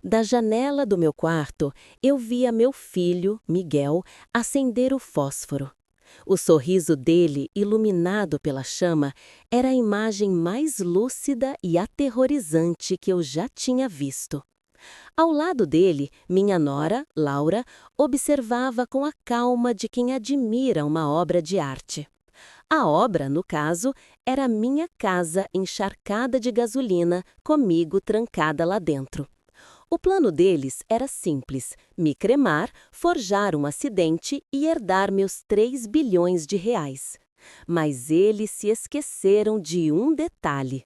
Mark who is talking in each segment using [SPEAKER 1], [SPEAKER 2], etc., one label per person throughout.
[SPEAKER 1] Da janela do meu quarto, eu via meu filho, Miguel, acender o fósforo. O sorriso dele, iluminado pela chama, era a imagem mais lúcida e aterrorizante que eu já tinha visto. Ao lado dele, minha nora, Laura, observava com a calma de quem admira uma obra de arte. A obra, no caso, era minha casa encharcada de gasolina, comigo trancada lá dentro. O plano deles era simples: me cremar, forjar um acidente e herdar meus 3 bilhões de reais. Mas eles se esqueceram de um detalhe.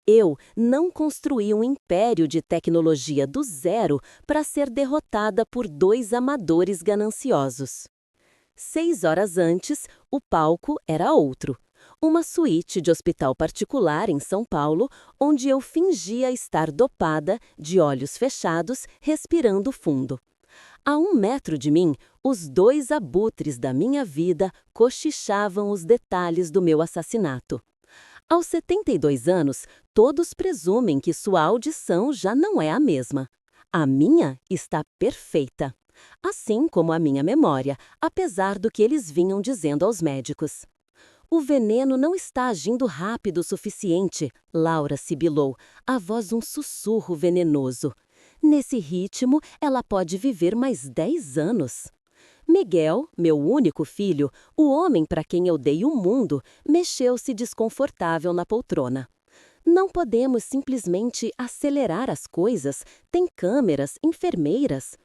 [SPEAKER 1] Eu não construí um império de tecnologia do zero para ser derrotada por 2 amadores gananciosos. 6 horas antes, o palco era outro. Uma suíte de hospital particular em São Paulo, onde eu fingia estar dopada, de olhos fechados, respirando fundo. A 1 metro de mim, os 2 abutres da minha vida cochichavam os detalhes do meu assassinato. Aos 72 anos, todos presumem que sua audição já não é a mesma. A minha está perfeita. Assim como a minha memória, apesar do que eles vinham dizendo aos médicos. O veneno não está agindo rápido o suficiente, Laura sibilou, a voz um sussurro venenoso. Nesse ritmo, ela pode viver mais 10 anos. Miguel, meu único filho, o homem para quem eu dei o mundo, mexeu-se desconfortável na poltrona. Não podemos simplesmente acelerar as coisas, tem câmeras, enfermeiras.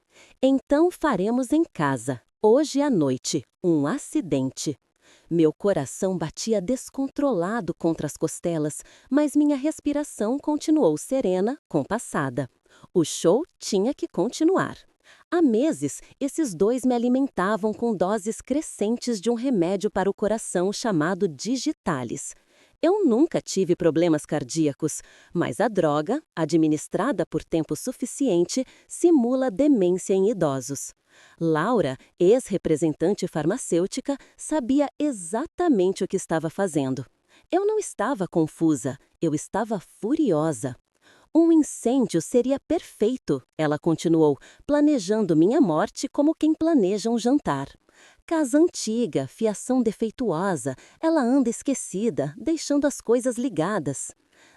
[SPEAKER 1] Então faremos em casa, hoje à noite, um acidente. Meu coração batia descontrolado contra as costelas, mas minha respiração continuou serena, compassada. O show tinha que continuar. Há meses, esses dois me alimentavam com doses crescentes de um remédio para o coração chamado Digitalis. Eu nunca tive problemas cardíacos, mas a droga, administrada por tempo suficiente, simula demência em idosos. Laura, ex-representante farmacêutica, sabia exatamente o que estava fazendo. Eu não estava confusa, eu estava furiosa. Um incêndio seria perfeito, ela continuou, planejando minha morte como quem planeja um jantar. Casa antiga, fiação defeituosa, ela anda esquecida, deixando as coisas ligadas.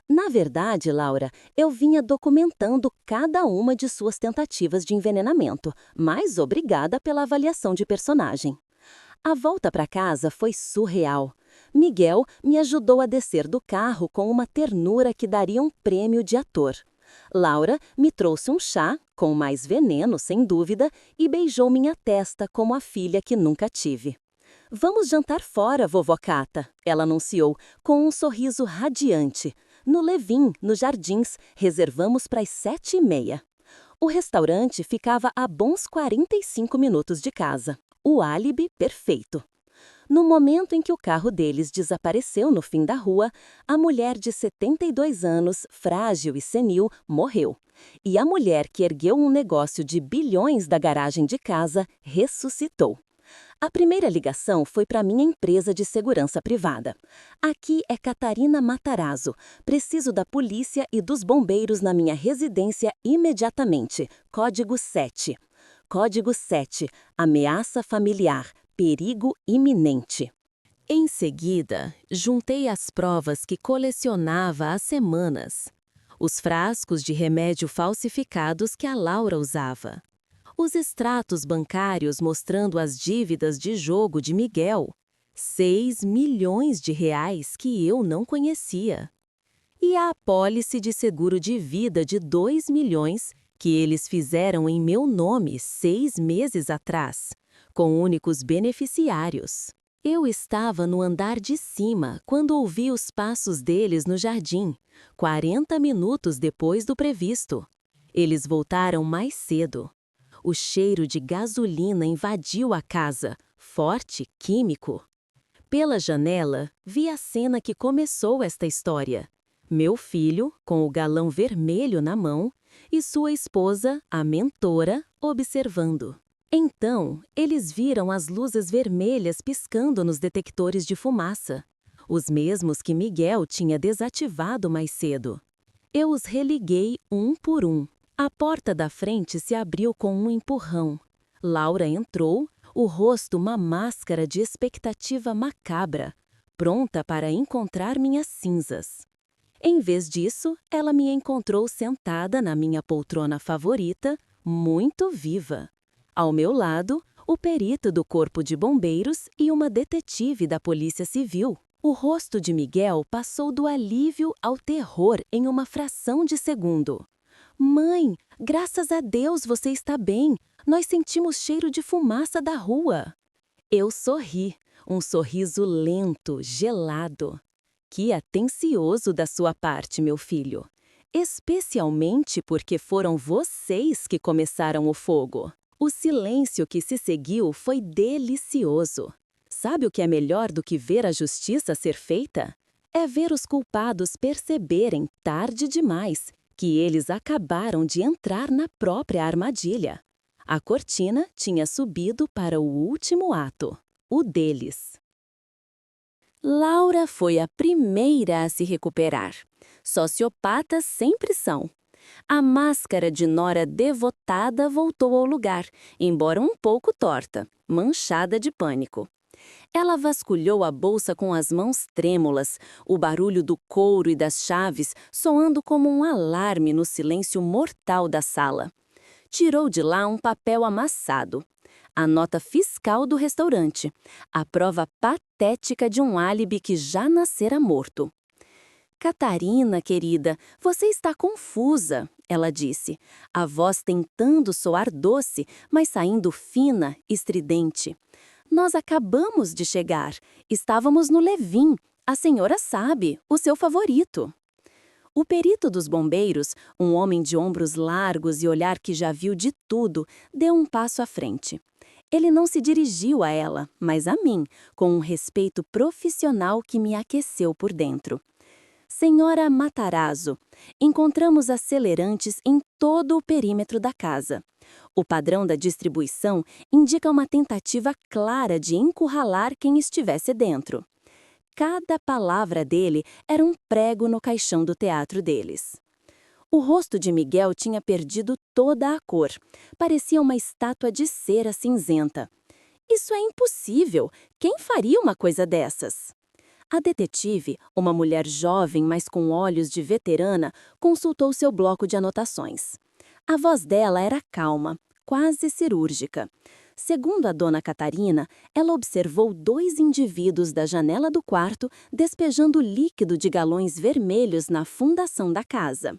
[SPEAKER 1] Na verdade, Laura, eu vinha documentando cada uma de suas tentativas de envenenamento, mas obrigada pela avaliação de personagem. A volta para casa foi surreal. Miguel me ajudou a descer do carro com uma ternura que daria um prêmio de ator. Laura me trouxe um chá, com mais veneno, sem dúvida, e beijou minha testa como a filha que nunca tive. Vamos jantar fora, vovó Cata, ela anunciou, com um sorriso radiante. No Levin, nos Jardins, reservamos para as 7h30. O restaurante ficava a bons 45 minutos de casa. O álibi perfeito. No momento em que o carro deles desapareceu no fim da rua, a mulher de 72 anos, frágil e senil, morreu. E a mulher que ergueu um negócio de bilhões da garagem de casa ressuscitou. A primeira ligação foi para minha empresa de segurança privada. Aqui é Catarina Matarazzo. Preciso da polícia e dos bombeiros na minha residência imediatamente. Código 7. Código 7. Ameaça familiar. Perigo iminente. Em seguida, juntei as provas que colecionava há semanas. Os frascos de remédio falsificados que a Laura usava. Os extratos bancários mostrando as dívidas de jogo de Miguel. 6 milhões de reais que eu não conhecia. E a apólice de seguro de vida de 2 milhões que eles fizeram em meu nome 6 meses atrás, com únicos beneficiários. Eu estava no andar de cima quando ouvi os passos deles no jardim, 40 minutos depois do previsto. Eles voltaram mais cedo. O cheiro de gasolina invadiu a casa, forte, químico. Pela janela, vi a cena que começou esta história. Meu filho, com o galão vermelho na mão, e sua esposa, a mentora, observando. Então, eles viram as luzes vermelhas piscando nos detectores de fumaça, os mesmos que Miguel tinha desativado mais cedo. Eu os religuei um por um. A porta da frente se abriu com um empurrão. Laura entrou, o rosto uma máscara de expectativa macabra, pronta para encontrar minhas cinzas. Em vez disso, ela me encontrou sentada na minha poltrona favorita, muito viva. Ao meu lado, o perito do Corpo de Bombeiros e uma detetive da Polícia Civil. O rosto de Miguel passou do alívio ao terror em uma fração de segundo. Mãe, graças a Deus você está bem. Nós sentimos cheiro de fumaça da rua. Eu sorri, um sorriso lento, gelado. Que atencioso da sua parte, meu filho. Especialmente porque foram vocês que começaram o fogo. O silêncio que se seguiu foi delicioso. Sabe o que é melhor do que ver a justiça ser feita? É ver os culpados perceberem, tarde demais, que eles acabaram de entrar na própria armadilha. A cortina tinha subido para o último ato, o deles. Laura foi a primeira a se recuperar. Sociopatas sempre são. A máscara de nora devotada voltou ao lugar, embora um pouco torta, manchada de pânico. Ela vasculhou a bolsa com as mãos trêmulas, o barulho do couro e das chaves soando como um alarme no silêncio mortal da sala. Tirou de lá um papel amassado. A nota fiscal do restaurante. A prova patética de um álibi que já nascera morto. Catarina, querida, você está confusa, ela disse, a voz tentando soar doce, mas saindo fina, estridente. Nós acabamos de chegar. Estávamos no Levin. A senhora sabe, o seu favorito. O perito dos bombeiros, um homem de ombros largos e olhar que já viu de tudo, deu um passo à frente. Ele não se dirigiu a ela, mas a mim, com um respeito profissional que me aqueceu por dentro. Senhora Matarazzo, encontramos acelerantes em todo o perímetro da casa. O padrão da distribuição indica uma tentativa clara de encurralar quem estivesse dentro. Cada palavra dele era um prego no caixão do teatro deles. O rosto de Miguel tinha perdido toda a cor. Parecia uma estátua de cera cinzenta. Isso é impossível! Quem faria uma coisa dessas? A detetive, uma mulher jovem, mas com olhos de veterana, consultou seu bloco de anotações. A voz dela era calma, quase cirúrgica. Segundo a dona Catarina, ela observou 2 indivíduos da janela do quarto despejando líquido de galões vermelhos na fundação da casa.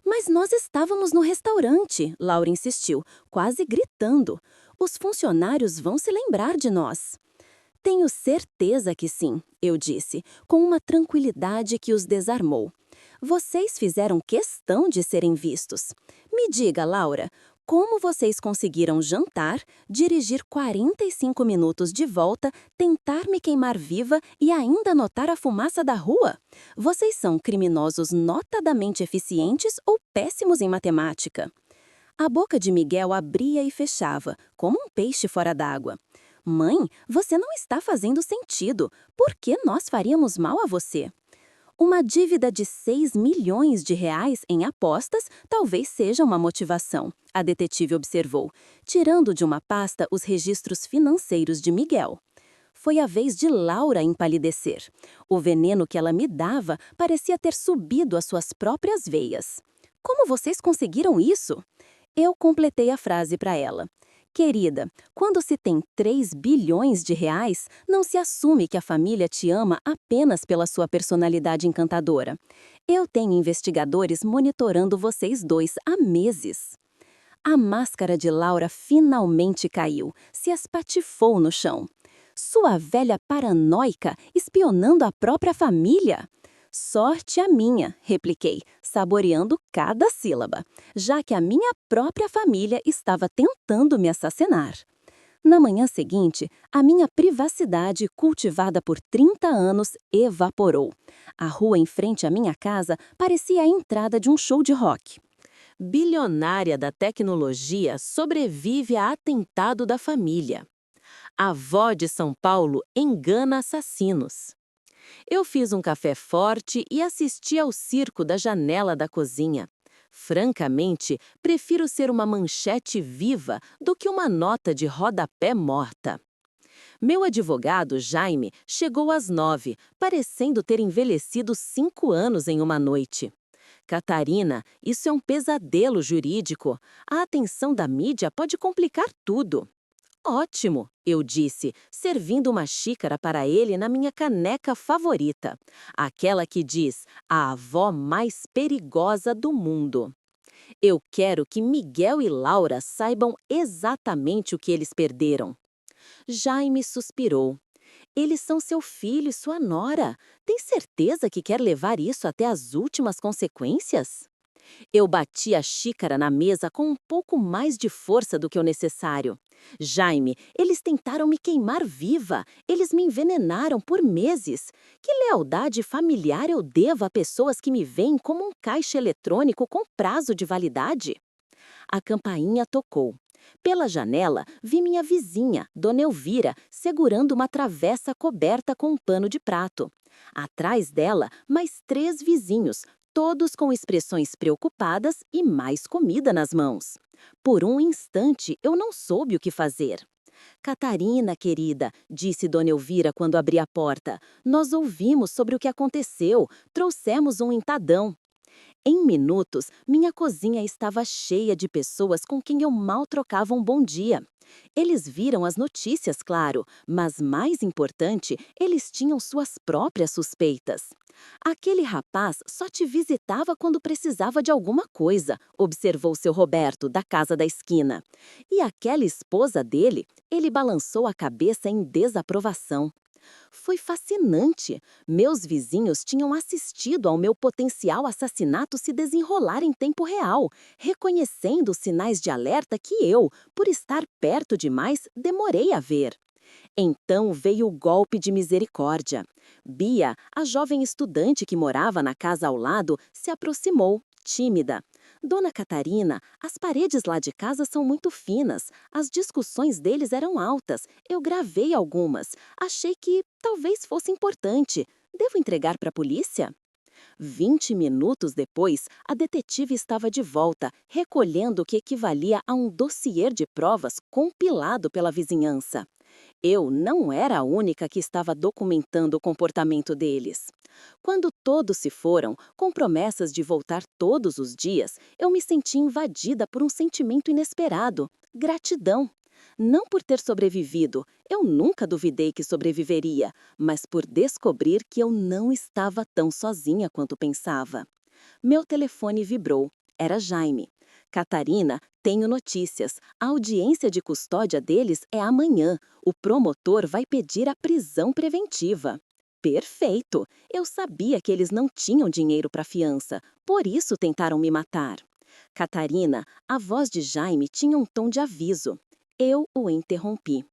[SPEAKER 1] Mas nós estávamos no restaurante, Laura insistiu, quase gritando. Os funcionários vão se lembrar de nós. Tenho certeza que sim, eu disse, com uma tranquilidade que os desarmou. Vocês fizeram questão de serem vistos. Me diga, Laura, como vocês conseguiram jantar, dirigir 45 minutos de volta, tentar me queimar viva e ainda notar a fumaça da rua? Vocês são criminosos notadamente eficientes ou péssimos em matemática? A boca de Miguel abria e fechava, como um peixe fora d'água. Mãe, você não está fazendo sentido. Por que nós faríamos mal a você? Uma dívida de 6 milhões de reais em apostas talvez seja uma motivação, a detetive observou, tirando de uma pasta os registros financeiros de Miguel. Foi a vez de Laura empalidecer. O veneno que ela me dava parecia ter subido às suas próprias veias. Como vocês conseguiram isso? Eu completei a frase para ela. Querida, quando se tem 3 bilhões de reais, não se assume que a família te ama apenas pela sua personalidade encantadora. Eu tenho investigadores monitorando vocês dois há meses. A máscara de Laura finalmente caiu, se espatifou no chão. Sua velha paranoica espionando a própria família? Sorte a minha, repliquei, saboreando cada sílaba, já que a minha própria família estava tentando me assassinar. Na manhã seguinte, a minha privacidade, cultivada por 30 anos, evaporou. A rua em frente à minha casa parecia a entrada de um show de rock. Bilionária da tecnologia sobrevive a atentado da família. A avó de São Paulo engana assassinos. Eu fiz um café forte e assisti ao circo da janela da cozinha. Francamente, prefiro ser uma manchete viva do que uma nota de rodapé morta. Meu advogado, Jaime, chegou às 9, parecendo ter envelhecido 5 anos em uma noite. Catarina, isso é um pesadelo jurídico. A atenção da mídia pode complicar tudo. Ótimo, eu disse, servindo uma xícara para ele na minha caneca favorita, aquela que diz a avó mais perigosa do mundo. Eu quero que Miguel e Laura saibam exatamente o que eles perderam. Jaime suspirou. Eles são seu filho e sua nora. Tem certeza que quer levar isso até as últimas consequências? Eu bati a xícara na mesa com um pouco mais de força do que o necessário. Jaime, eles tentaram me queimar viva. Eles me envenenaram por meses. Que lealdade familiar eu devo a pessoas que me veem como um caixa eletrônico com prazo de validade? A campainha tocou. Pela janela, vi minha vizinha, Dona Elvira, segurando uma travessa coberta com um pano de prato. Atrás dela, mais 3 vizinhos, todos com expressões preocupadas e mais comida nas mãos. Por um instante, eu não soube o que fazer. Catarina, querida, disse Dona Elvira quando abri a porta, nós ouvimos sobre o que aconteceu, trouxemos um entadão. Em minutos, minha cozinha estava cheia de pessoas com quem eu mal trocava um bom dia. Eles viram as notícias, claro, mas mais importante, eles tinham suas próprias suspeitas. Aquele rapaz só te visitava quando precisava de alguma coisa, observou seu Roberto, da casa da esquina. E aquela esposa dele, ele balançou a cabeça em desaprovação. Foi fascinante. Meus vizinhos tinham assistido ao meu potencial assassinato se desenrolar em tempo real, reconhecendo os sinais de alerta que eu, por estar perto demais, demorei a ver. Então veio o golpe de misericórdia. Bia, a jovem estudante que morava na casa ao lado, se aproximou, tímida. Dona Catarina, as paredes lá de casa são muito finas. As discussões deles eram altas. Eu gravei algumas. Achei que talvez fosse importante. Devo entregar para a polícia? 20 minutos depois, a detetive estava de volta, recolhendo o que equivalia a um dossiê de provas compilado pela vizinhança. Eu não era a única que estava documentando o comportamento deles. Quando todos se foram, com promessas de voltar todos os dias, eu me senti invadida por um sentimento inesperado: gratidão. Não por ter sobrevivido, eu nunca duvidei que sobreviveria, mas por descobrir que eu não estava tão sozinha quanto pensava. Meu telefone vibrou. Era Jaime. Catarina, tenho notícias. A audiência de custódia deles é amanhã. O promotor vai pedir a prisão preventiva. Perfeito! Eu sabia que eles não tinham dinheiro para fiança, por isso tentaram me matar. Catarina, a voz de Jaime tinha um tom de aviso. Eu o interrompi.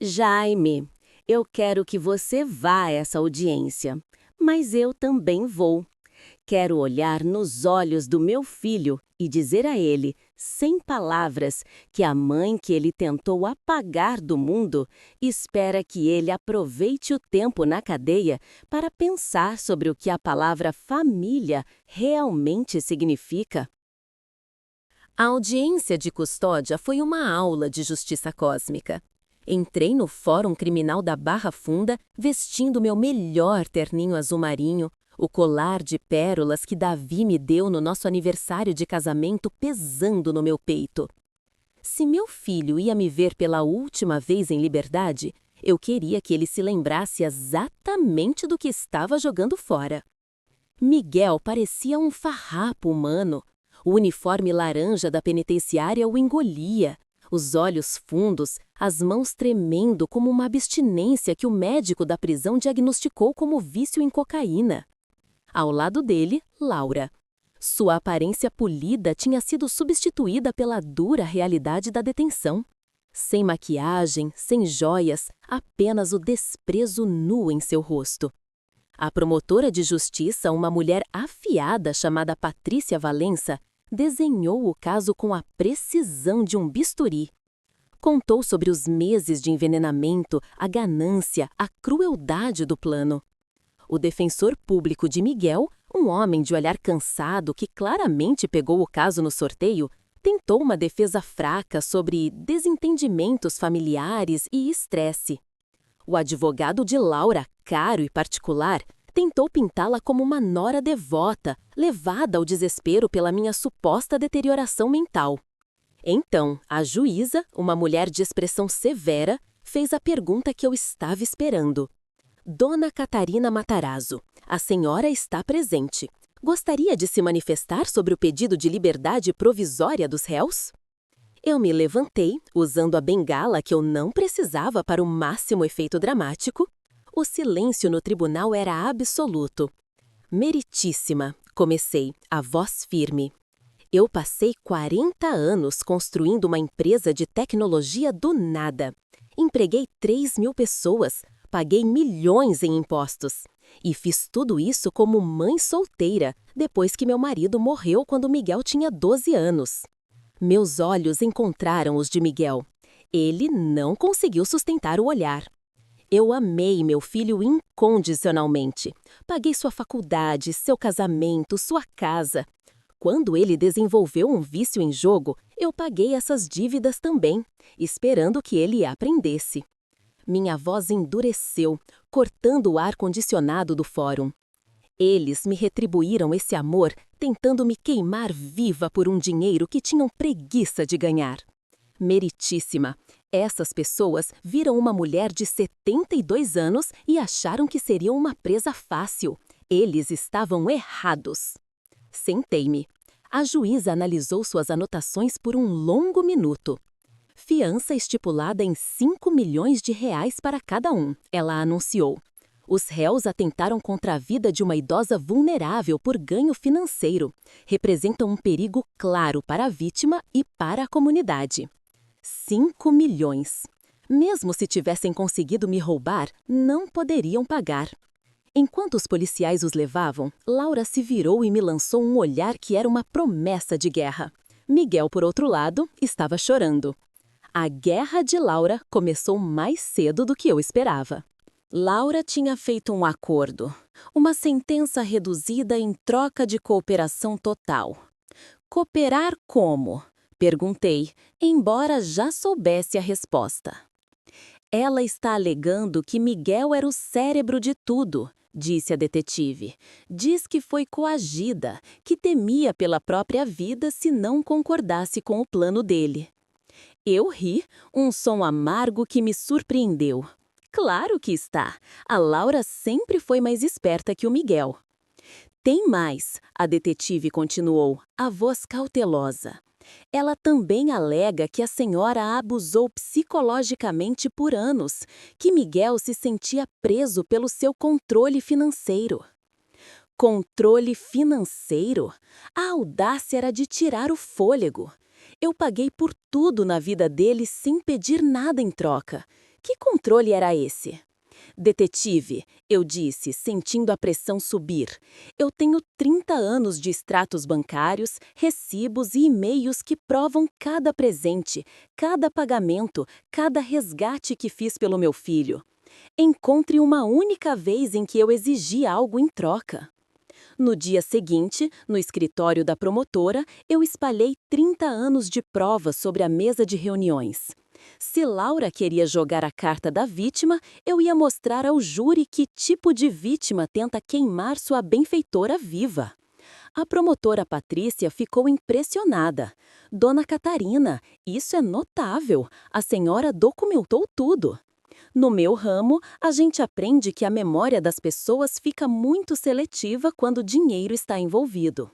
[SPEAKER 1] Jaime, eu quero que você vá a essa audiência, mas eu também vou. Quero olhar nos olhos do meu filho e dizer a ele, sem palavras, que a mãe que ele tentou apagar do mundo espera que ele aproveite o tempo na cadeia para pensar sobre o que a palavra família realmente significa. A audiência de custódia foi uma aula de justiça cósmica. Entrei no Fórum Criminal da Barra Funda vestindo meu melhor terninho azul marinho, o colar de pérolas que Davi me deu no nosso aniversário de casamento pesando no meu peito. Se meu filho ia me ver pela última vez em liberdade, eu queria que ele se lembrasse exatamente do que estava jogando fora. Miguel parecia um farrapo humano. O uniforme laranja da penitenciária o engolia. Os olhos fundos, as mãos tremendo como uma abstinência que o médico da prisão diagnosticou como vício em cocaína. Ao lado dele, Laura. Sua aparência polida tinha sido substituída pela dura realidade da detenção. Sem maquiagem, sem joias, apenas o desprezo nu em seu rosto. A promotora de justiça, uma mulher afiada chamada Patrícia Valença, desenhou o caso com a precisão de um bisturi. Contou sobre os meses de envenenamento, a ganância, a crueldade do plano. O defensor público de Miguel, Um homem de olhar cansado que claramente pegou o caso no sorteio tentou uma defesa fraca sobre desentendimentos familiares e estresse. O advogado de Laura, caro e particular, tentou pintá-la como uma nora devota, levada ao desespero pela minha suposta deterioração mental. Então, a juíza, uma mulher de expressão severa, fez a pergunta que eu estava esperando. Dona Catarina Matarazzo, a senhora está presente. Gostaria de se manifestar sobre o pedido de liberdade provisória dos réus? Eu me levantei, usando a bengala que eu não precisava para o máximo efeito dramático. O silêncio no tribunal era absoluto. Meritíssima, comecei, a voz firme. Eu passei 40 anos construindo uma empresa de tecnologia do nada. Empreguei 3.000 pessoas, paguei milhões em impostos. E fiz tudo isso como mãe solteira, depois que meu marido morreu quando Miguel tinha 12 anos. Meus olhos encontraram os de Miguel. Ele não conseguiu sustentar o olhar. Eu amei meu filho incondicionalmente. Paguei sua faculdade, seu casamento, sua casa. Quando ele desenvolveu um vício em jogo, eu paguei essas dívidas também, esperando que ele aprendesse. Minha voz endureceu, cortando o ar-condicionado do fórum. Eles me retribuíram esse amor, tentando me queimar viva por um dinheiro que tinham preguiça de ganhar. Meritíssima, essas pessoas viram uma mulher de 72 anos e acharam que seriam uma presa fácil. Eles estavam errados. Sentei-me. A juíza analisou suas anotações por um longo minuto. Fiança estipulada em 5 milhões de reais para cada um, ela anunciou. Os réus atentaram contra a vida de uma idosa vulnerável por ganho financeiro. Representam um perigo claro para a vítima e para a comunidade. 5 milhões. Mesmo se tivessem conseguido me roubar, não poderiam pagar. Enquanto os policiais os levavam, Laura se virou e me lançou um olhar que era uma promessa de guerra. Miguel, por outro lado, estava chorando. A guerra de Laura começou mais cedo do que eu esperava. Laura tinha feito um acordo, uma sentença reduzida em troca de cooperação total. Cooperar como? Perguntei, embora já soubesse a resposta. Ela está alegando que Miguel era o cérebro de tudo, disse a detetive. Diz que foi coagida, que temia pela própria vida se não concordasse com o plano dele. Eu ri, um som amargo que me surpreendeu. Claro que está. A Laura sempre foi mais esperta que o Miguel. Tem mais, a detetive continuou, a voz cautelosa. Ela também alega que a senhora a abusou psicologicamente por anos, que Miguel se sentia preso pelo seu controle financeiro. Controle financeiro? A audácia era de tirar o fôlego. Eu paguei por tudo na vida dele sem pedir nada em troca. Que controle era esse? Detetive, eu disse, sentindo a pressão subir. Eu tenho 30 anos de extratos bancários, recibos e e-mails que provam cada presente, cada pagamento, cada resgate que fiz pelo meu filho. Encontre uma única vez em que eu exigi algo em troca. No dia seguinte, no escritório da promotora, eu espalhei 30 anos de provas sobre a mesa de reuniões. Se Laura queria jogar a carta da vítima, eu ia mostrar ao júri que tipo de vítima tenta queimar sua benfeitora viva. A promotora Patrícia ficou impressionada. Dona Catarina, isso é notável. A senhora documentou tudo. No meu ramo, a gente aprende que a memória das pessoas fica muito seletiva quando o dinheiro está envolvido.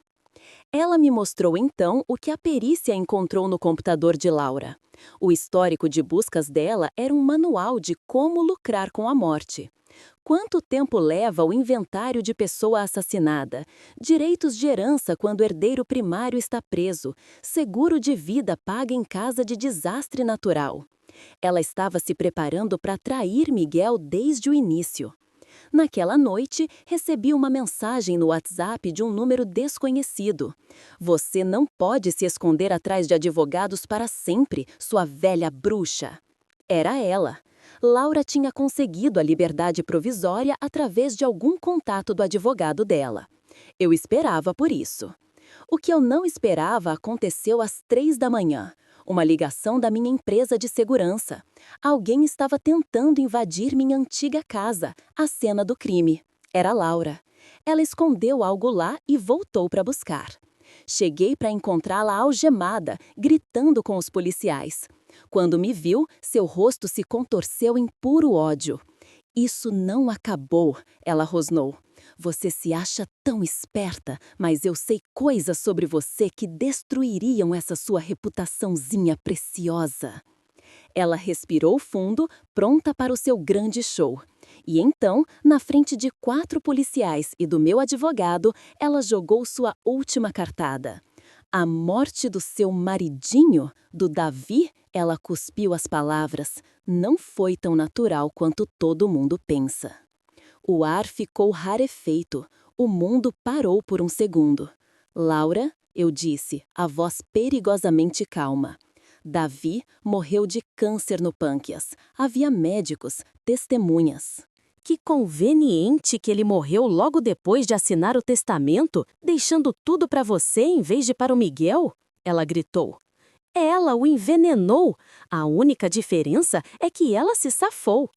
[SPEAKER 1] Ela me mostrou então o que a perícia encontrou no computador de Laura. O histórico de buscas dela era um manual de como lucrar com a morte. Quanto tempo leva o inventário de pessoa assassinada? Direitos de herança quando o herdeiro primário está preso? Seguro de vida paga em caso de desastre natural? Ela estava se preparando para trair Miguel desde o início. Naquela noite, recebi uma mensagem no WhatsApp de um número desconhecido. Você não pode se esconder atrás de advogados para sempre, sua velha bruxa. Era ela. Laura tinha conseguido a liberdade provisória através de algum contato do advogado dela.
[SPEAKER 2] Eu esperava por isso. O que eu não esperava aconteceu às 3 da manhã. Uma ligação da minha empresa de segurança. Alguém estava tentando invadir minha antiga casa, a cena do crime. Era Laura. Ela escondeu algo lá e voltou para buscar. Cheguei para encontrá-la algemada, gritando com os policiais. Quando me viu, seu rosto se contorceu em puro ódio. "Isso não acabou", ela rosnou. "Você se acha tão esperta, mas eu sei coisas sobre você que destruiriam essa sua reputaçãozinha preciosa." Ela respirou fundo, pronta para o seu grande show. E então, na frente de 4 policiais e do meu advogado, ela jogou sua última cartada. "A morte do seu maridinho, do Davi", ela cuspiu as palavras, "não foi tão natural quanto todo mundo pensa." O ar ficou rarefeito. O mundo parou por um segundo. "Laura", eu disse, a voz perigosamente calma. "Davi morreu de câncer no pâncreas. Havia médicos, testemunhas."
[SPEAKER 1] Que conveniente que ele morreu logo depois de assinar o testamento, deixando tudo para você em vez de para o Miguel? Ela gritou. Ela o envenenou. A única diferença é que ela se safou.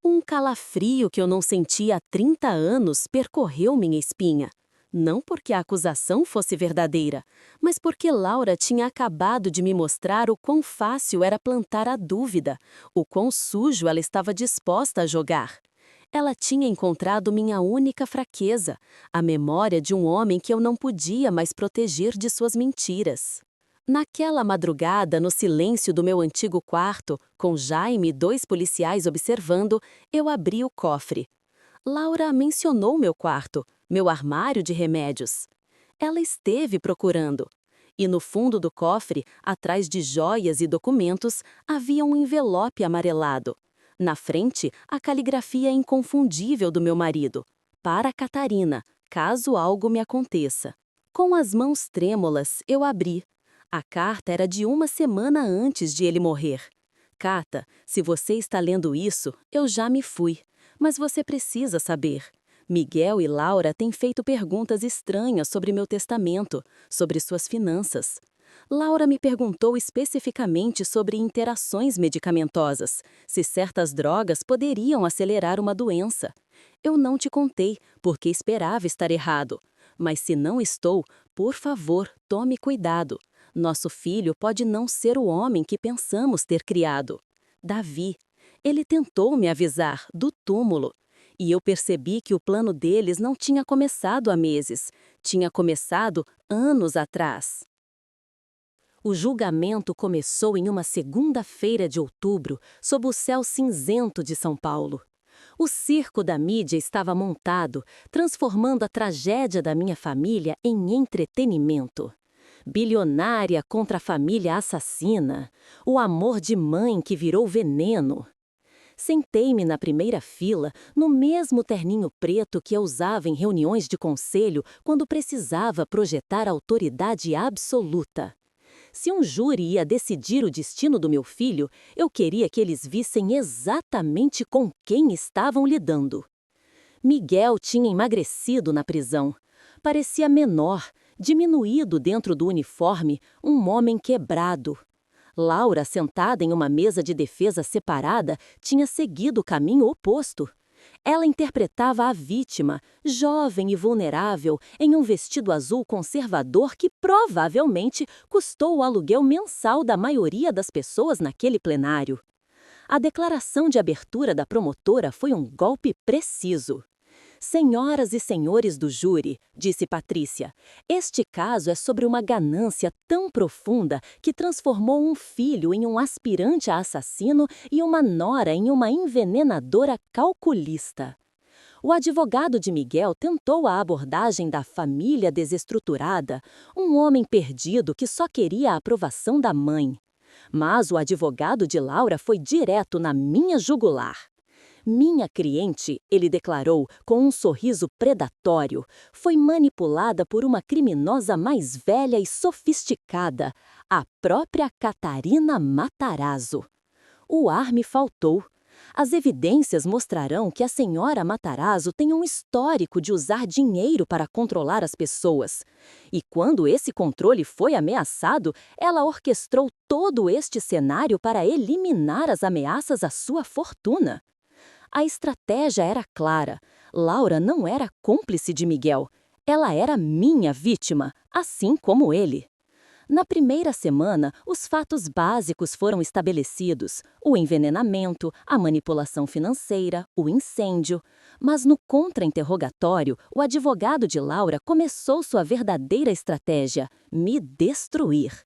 [SPEAKER 1] Um calafrio que eu não sentia há 30 anos percorreu minha espinha. Não porque a acusação fosse verdadeira, mas porque Laura tinha acabado de me mostrar o quão fácil era plantar a dúvida, o quão sujo ela estava disposta a jogar. Ela tinha encontrado minha única fraqueza, a memória de um homem que eu não podia mais proteger de suas mentiras. Naquela madrugada, no silêncio do meu antigo quarto, com Jaime e 2 policiais observando, eu abri o cofre. Laura mencionou meu quarto, meu armário de remédios. Ela esteve procurando. E no fundo do cofre, atrás de joias e documentos, havia um envelope amarelado. Na frente, a caligrafia inconfundível do meu marido. "Para Catarina, caso algo me aconteça." Com as mãos trêmulas, eu abri. A carta era de 1 semana antes de ele morrer. "Cata, se você está lendo isso, eu já me fui. Mas você precisa saber. Miguel e Laura têm feito perguntas estranhas sobre meu testamento, sobre suas finanças. Laura me perguntou especificamente sobre interações medicamentosas, se certas drogas poderiam acelerar uma doença. Eu não te contei, porque esperava estar errado. Mas se não estou, por favor, tome cuidado. Nosso filho pode não ser o homem que pensamos ter criado. Davi. Ele tentou me avisar, do túmulo. E eu percebi que o plano deles não tinha começado há meses. Tinha começado anos atrás. O julgamento começou em uma segunda-feira de outubro, sob o céu cinzento de São Paulo. O circo da mídia estava montado, transformando a tragédia da minha família em entretenimento. Bilionária contra a família assassina, o amor de mãe que virou veneno. Sentei-me na primeira fila, no mesmo terninho preto que eu usava em reuniões de conselho quando precisava projetar autoridade absoluta. Se um júri ia decidir o destino do meu filho, eu queria que eles vissem exatamente com quem estavam lidando. Miguel tinha emagrecido na prisão. Parecia menor, diminuído dentro do uniforme, um homem quebrado. Laura, sentada em uma mesa de defesa separada, tinha seguido o caminho oposto. Ela interpretava a vítima, jovem e vulnerável, em um vestido azul conservador que provavelmente custou o aluguel mensal da maioria das pessoas naquele plenário. A declaração de abertura da promotora foi um golpe preciso. "Senhoras e senhores do júri", disse Patrícia, "este caso é sobre uma ganância tão profunda que transformou um filho em um aspirante a assassino e uma nora em uma envenenadora calculista." O advogado de Miguel tentou a abordagem da família desestruturada, um homem perdido que só queria a aprovação da mãe. Mas o advogado de Laura foi direto na minha jugular. "Minha cliente", ele declarou com um sorriso predatório, "foi manipulada por uma criminosa mais velha e sofisticada, a própria Catarina Matarazzo." O ar me faltou.
[SPEAKER 2] As evidências mostrarão que a senhora Matarazzo tem um histórico de usar dinheiro para controlar as pessoas. E quando esse controle foi ameaçado, ela orquestrou todo este cenário para eliminar as ameaças à sua fortuna. A estratégia era clara. Laura não era cúmplice de Miguel. Ela era minha vítima, assim como ele. Na primeira semana, os fatos básicos foram estabelecidos: o envenenamento, a manipulação financeira, o incêndio. Mas no contra-interrogatório, o advogado de Laura começou sua verdadeira estratégia: me destruir.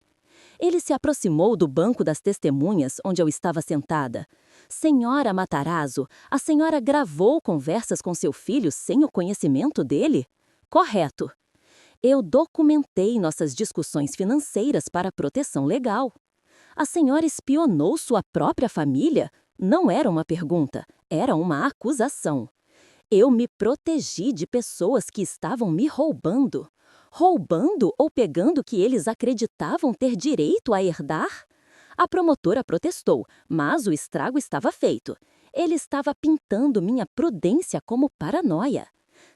[SPEAKER 2] Ele se aproximou do banco das testemunhas onde eu estava sentada. Senhora Matarazzo, a senhora gravou conversas com seu filho sem o conhecimento dele? Correto. Eu documentei nossas discussões financeiras para proteção legal. A senhora espionou sua própria família? Não era uma pergunta, era uma acusação. Eu me protegi de pessoas que estavam me roubando. Roubando ou pegando o que eles acreditavam ter direito a herdar? A promotora protestou, mas o estrago estava feito. Ele estava pintando minha prudência como paranoia.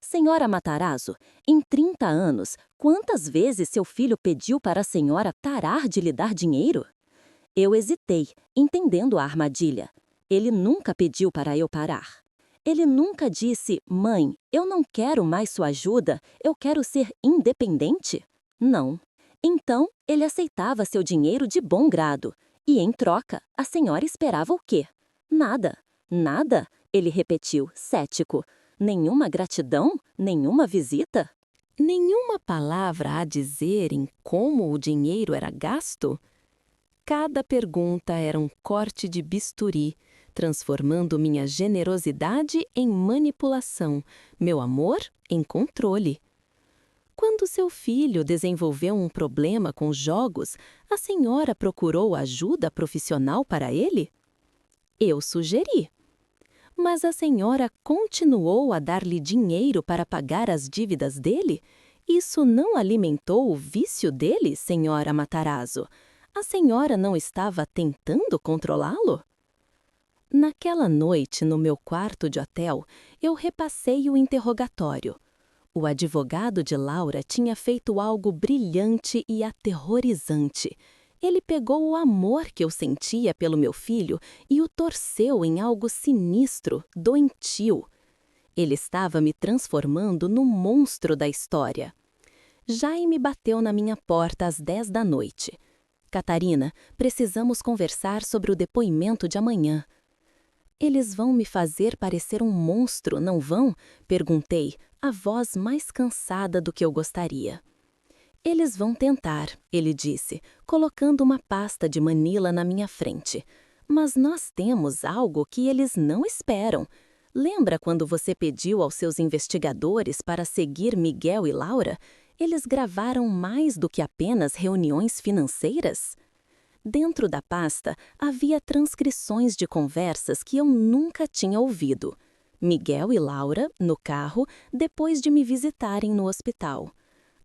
[SPEAKER 2] Senhora Matarazzo, em 30 anos, quantas vezes seu filho pediu para a senhora parar de lhe dar dinheiro? Eu hesitei, entendendo a armadilha. Ele nunca pediu para eu parar. Ele nunca disse: mãe, eu não quero mais sua ajuda, eu quero ser independente. Não. Então, ele aceitava seu dinheiro de bom grado. E, em troca, a senhora esperava o quê? Nada. Nada? Ele repetiu, cético. Nenhuma gratidão? Nenhuma visita?
[SPEAKER 1] Nenhuma palavra a dizer em como o dinheiro era gasto? Cada pergunta era um corte de bisturi, transformando minha generosidade em manipulação, meu amor em controle. Quando seu filho desenvolveu um problema com jogos, a senhora procurou ajuda profissional para ele? Eu sugeri. Mas a senhora continuou a dar-lhe dinheiro para pagar as dívidas dele? Isso não alimentou o vício dele, senhora Matarazzo? A senhora não estava tentando controlá-lo? Naquela noite, no meu quarto de hotel, eu repassei o interrogatório. O advogado de Laura tinha feito algo brilhante e aterrorizante. Ele pegou o amor que eu sentia pelo meu filho e o torceu em algo sinistro, doentio. Ele estava me transformando no monstro da história. Jaime bateu na minha porta às 10 da noite. Catarina, precisamos conversar sobre o depoimento de amanhã. Eles vão me fazer parecer um monstro, não vão? Perguntei, a voz mais cansada do que eu gostaria. Eles vão tentar, ele disse, colocando uma pasta de manila na minha frente. Mas nós temos algo que eles não esperam. Lembra quando você pediu aos seus investigadores para seguir Miguel e Laura? Eles gravaram mais do que apenas reuniões financeiras? Dentro da pasta havia transcrições de conversas que eu nunca tinha ouvido. Miguel e Laura, no carro, depois de me visitarem no hospital.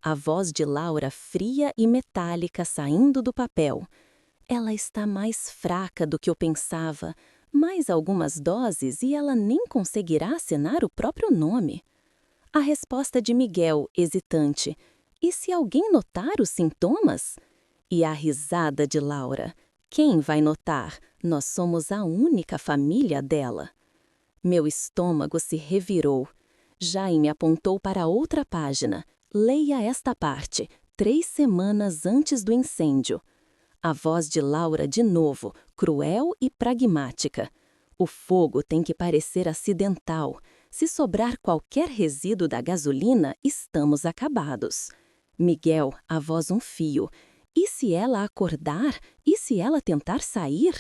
[SPEAKER 1] A voz de Laura fria e metálica saindo do papel. Ela está mais fraca do que eu pensava. Mais algumas doses e ela nem conseguirá assinar o próprio nome. A resposta de Miguel, hesitante. E se alguém notar os sintomas? E a risada de Laura. Quem vai notar? Nós somos a única família dela. Meu estômago se revirou. Jaime apontou para outra página. Leia esta parte, 3 semanas antes do incêndio. A voz de Laura de novo, cruel e pragmática. O fogo tem que parecer acidental. Se sobrar qualquer resíduo da gasolina, estamos acabados. Miguel, a voz um fio. E se ela acordar? E se ela tentar sair?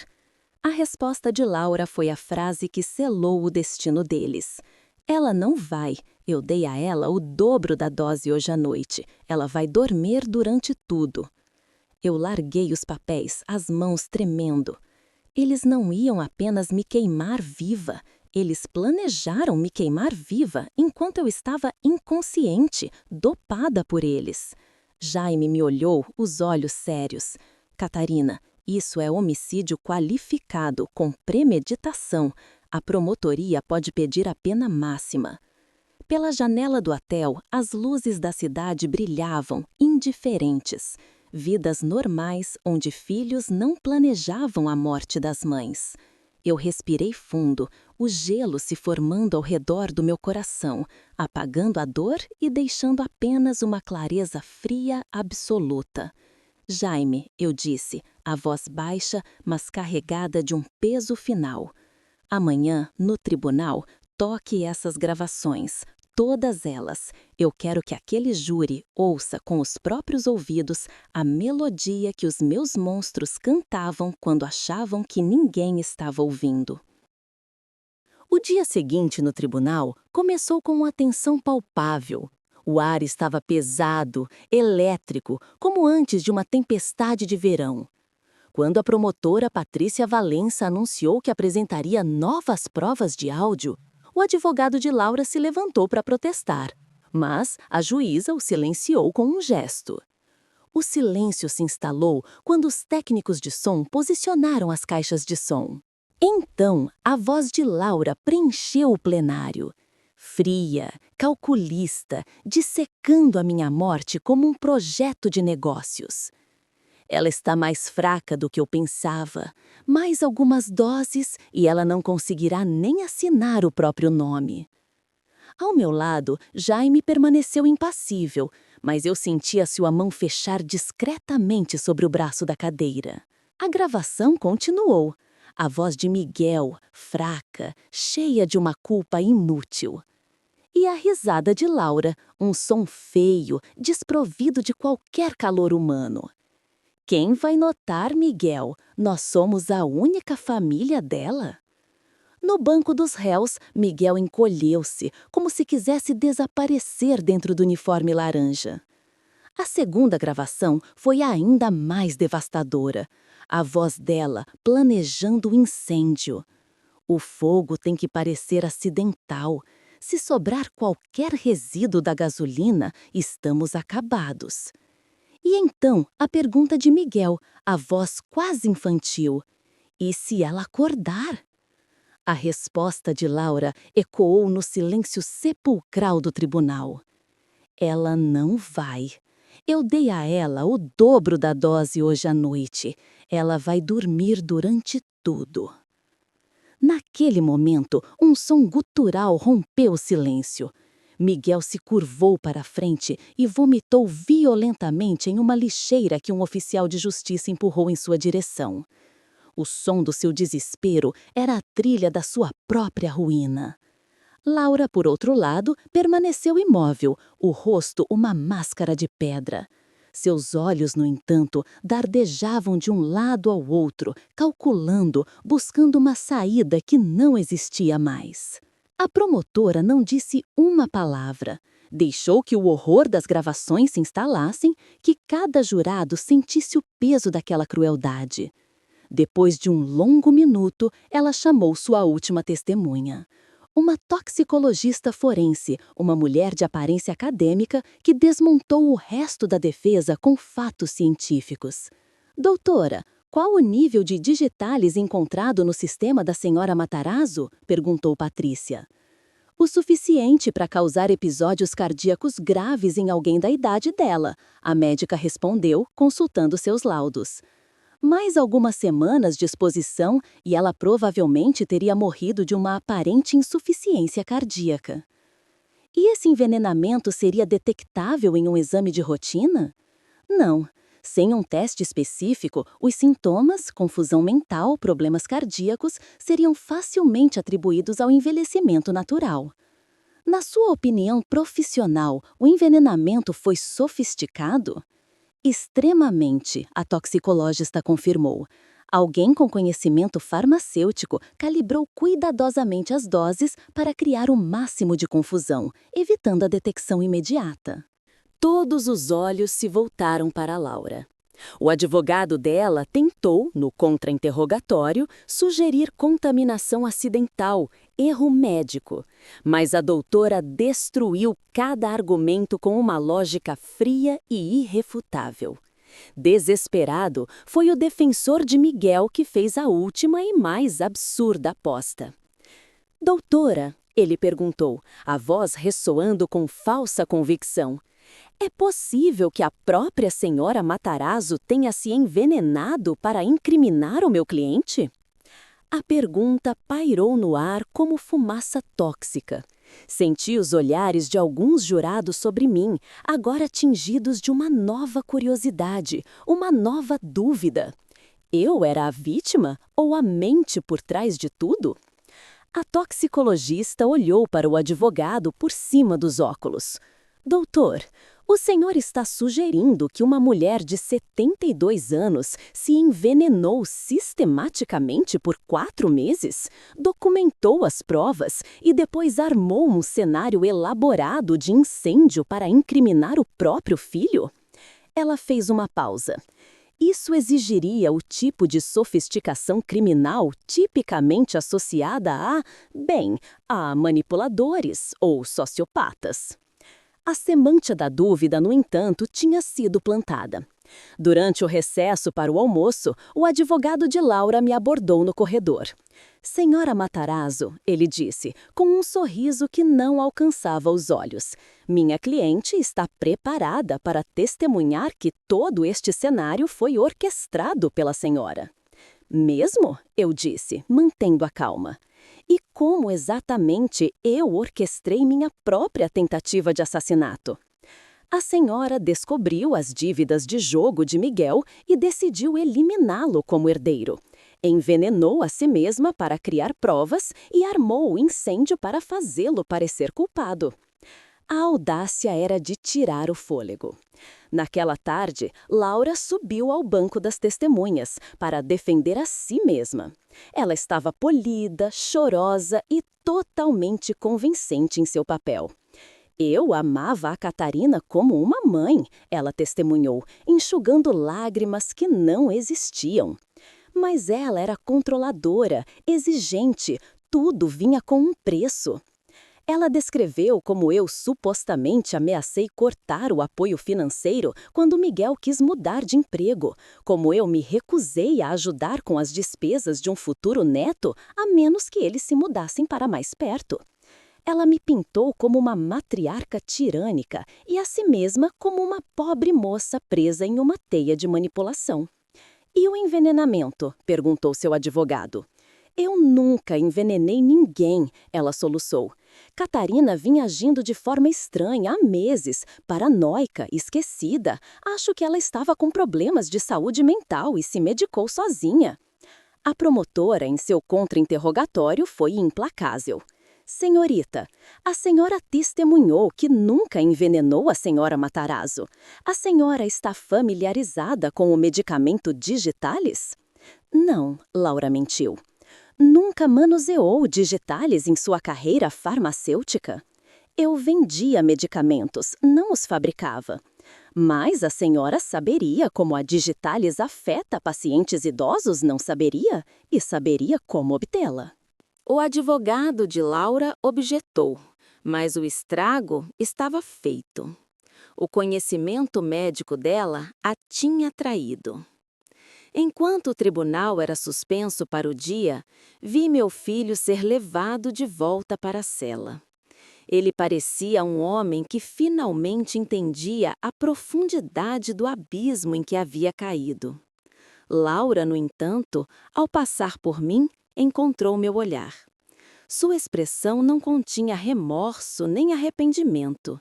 [SPEAKER 1] A resposta de Laura foi a frase que selou o destino deles. Ela não vai. Eu dei a ela o dobro da dose hoje à noite. Ela vai dormir durante tudo. Eu larguei os papéis, as mãos tremendo. Eles não iam apenas me queimar viva. Eles planejaram me queimar viva enquanto eu estava inconsciente, dopada por eles. Jaime me olhou, os olhos sérios. Catarina, isso é homicídio qualificado, com premeditação.
[SPEAKER 2] A promotoria pode pedir a pena máxima. Pela janela do hotel, as luzes da cidade brilhavam, indiferentes. Vidas normais onde filhos não planejavam a morte das mães. Eu respirei fundo, o gelo se formando ao redor do meu coração, apagando a dor e deixando apenas uma clareza fria absoluta. Jaime, eu disse, a voz baixa, mas carregada de um peso final. Amanhã, no tribunal, toque essas gravações. Todas elas. Eu quero que aquele júri ouça com os próprios ouvidos a melodia que os meus monstros cantavam quando achavam que ninguém estava ouvindo. O dia seguinte no tribunal começou com uma tensão palpável. O ar estava pesado, elétrico, como antes de uma tempestade de verão. Quando a promotora Patrícia Valença anunciou que apresentaria novas provas de áudio, o advogado de Laura se levantou para protestar, mas a juíza o silenciou com um gesto. O silêncio se instalou quando os técnicos de som posicionaram as caixas de som. Então, a voz de Laura preencheu o plenário. Fria, calculista, dissecando a minha morte como um projeto de negócios. Ela está mais fraca do que eu pensava. Mais algumas doses e ela não conseguirá nem assinar o próprio nome. Ao meu lado, Jaime permaneceu impassível, mas eu sentia sua mão fechar discretamente sobre o braço da cadeira. A gravação continuou. A voz de Miguel, fraca, cheia de uma culpa inútil. E a risada de Laura, um som feio, desprovido de qualquer calor humano. Quem vai notar, Miguel? Nós somos a única família dela? No banco dos réus, Miguel encolheu-se, como se quisesse desaparecer dentro do uniforme laranja. A segunda gravação foi ainda mais devastadora. A voz dela planejando o incêndio. O fogo tem que parecer acidental. Se sobrar qualquer resíduo da gasolina, estamos acabados. E então, a pergunta de Miguel, a voz quase infantil. E se ela acordar? A resposta de Laura ecoou no silêncio sepulcral do tribunal. Ela não vai. Eu dei a ela o dobro da dose hoje à noite. Ela vai dormir durante tudo. Naquele momento, um som gutural rompeu o silêncio. Miguel se curvou para a frente e vomitou violentamente em uma lixeira que um oficial de justiça empurrou em sua direção. O som do seu desespero era a trilha da sua própria ruína. Laura, por outro lado, permaneceu imóvel, o rosto uma máscara de pedra. Seus olhos, no entanto, dardejavam de um lado ao outro, calculando, buscando uma saída que não existia mais. A promotora não disse uma palavra. Deixou que o horror das gravações se instalassem, que cada jurado sentisse o peso daquela crueldade. Depois de um longo minuto, ela chamou sua última testemunha. Uma toxicologista forense, uma mulher de aparência acadêmica que desmontou o resto da defesa com fatos científicos. Doutora, qual o nível de digitalis encontrado no sistema da senhora Matarazzo? Perguntou Patrícia. O suficiente para causar episódios cardíacos graves em alguém da idade dela, a médica respondeu, consultando seus laudos. Mais algumas semanas de exposição e ela provavelmente teria morrido de uma aparente insuficiência cardíaca. E esse envenenamento seria detectável em um exame de rotina? Não. Sem um teste específico, os sintomas, confusão mental, problemas cardíacos, seriam facilmente atribuídos ao envelhecimento natural. Na sua opinião profissional, o envenenamento foi sofisticado? Extremamente, a toxicologista confirmou. Alguém com conhecimento farmacêutico calibrou cuidadosamente as doses para criar o máximo de confusão, evitando a detecção imediata. Todos os olhos se voltaram para Laura. O advogado dela tentou, no contra-interrogatório, sugerir contaminação acidental, erro médico, mas a doutora destruiu cada argumento com uma lógica fria e irrefutável. Desesperado, foi o defensor de Miguel que fez a última e mais absurda aposta. Doutora, ele perguntou, a voz ressoando com falsa convicção. É possível que a própria senhora Matarazzo tenha se envenenado para incriminar o meu cliente? A pergunta pairou no ar como fumaça tóxica. Senti os olhares de alguns jurados sobre mim, agora tingidos de uma nova curiosidade, uma nova dúvida. Eu era a vítima ou a mente por trás de tudo? A toxicologista olhou para o advogado por cima dos óculos. Doutor, o senhor está sugerindo que uma mulher de 72 anos se envenenou sistematicamente por 4 meses, documentou as provas e depois armou um cenário elaborado de incêndio para incriminar o próprio filho? Ela fez uma pausa. Isso exigiria o tipo de sofisticação criminal tipicamente associada a manipuladores ou sociopatas. A semente da dúvida, no entanto, tinha sido plantada. Durante o recesso para o almoço, o advogado de Laura me abordou no corredor. Senhora Matarazzo, ele disse, com um sorriso que não alcançava os olhos. Minha cliente está preparada para testemunhar que todo este cenário foi orquestrado pela senhora. Mesmo? Eu disse, mantendo a calma. E como exatamente eu orquestrei minha própria tentativa de assassinato? A senhora descobriu as dívidas de jogo de Miguel e decidiu eliminá-lo como herdeiro. Envenenou a si mesma para criar provas e armou o incêndio para fazê-lo parecer culpado. A audácia era de tirar o fôlego. Naquela tarde, Laura subiu ao banco das testemunhas para defender a si mesma. Ela estava polida, chorosa e totalmente convincente em seu papel. Eu amava a Catarina como uma mãe, ela testemunhou, enxugando lágrimas que não existiam. Mas ela era controladora, exigente, tudo vinha com um preço. Ela descreveu como eu supostamente ameacei cortar o apoio financeiro quando Miguel quis mudar de emprego, como eu me recusei a ajudar com as despesas de um futuro neto, a menos que eles se mudassem para mais perto. Ela me pintou como uma matriarca tirânica e a si mesma como uma pobre moça presa em uma teia de manipulação. E o envenenamento? Perguntou seu advogado. Eu nunca envenenei ninguém, ela soluçou. Catarina vinha agindo de forma estranha há meses, paranoica, esquecida. Acho que ela estava com problemas de saúde mental e se medicou sozinha. A promotora, em seu contra-interrogatório, foi implacável. Senhorita, a senhora testemunhou que nunca envenenou a senhora Matarazzo. A senhora está familiarizada com o medicamento Digitalis? Não, Laura mentiu. Nunca manuseou Digitalis em sua carreira farmacêutica? Eu vendia medicamentos, não os fabricava. Mas a senhora saberia como a Digitalis afeta pacientes idosos, não saberia? E saberia como obtê-la. O advogado de Laura objetou, mas o estrago estava feito. O conhecimento médico dela a tinha traído. Enquanto o tribunal era suspenso para o dia, vi meu filho ser levado de volta para a cela. Ele parecia um homem que finalmente entendia a profundidade do abismo em que havia caído. Laura, no entanto, ao passar por mim, encontrou meu olhar. Sua expressão não continha remorso nem arrependimento,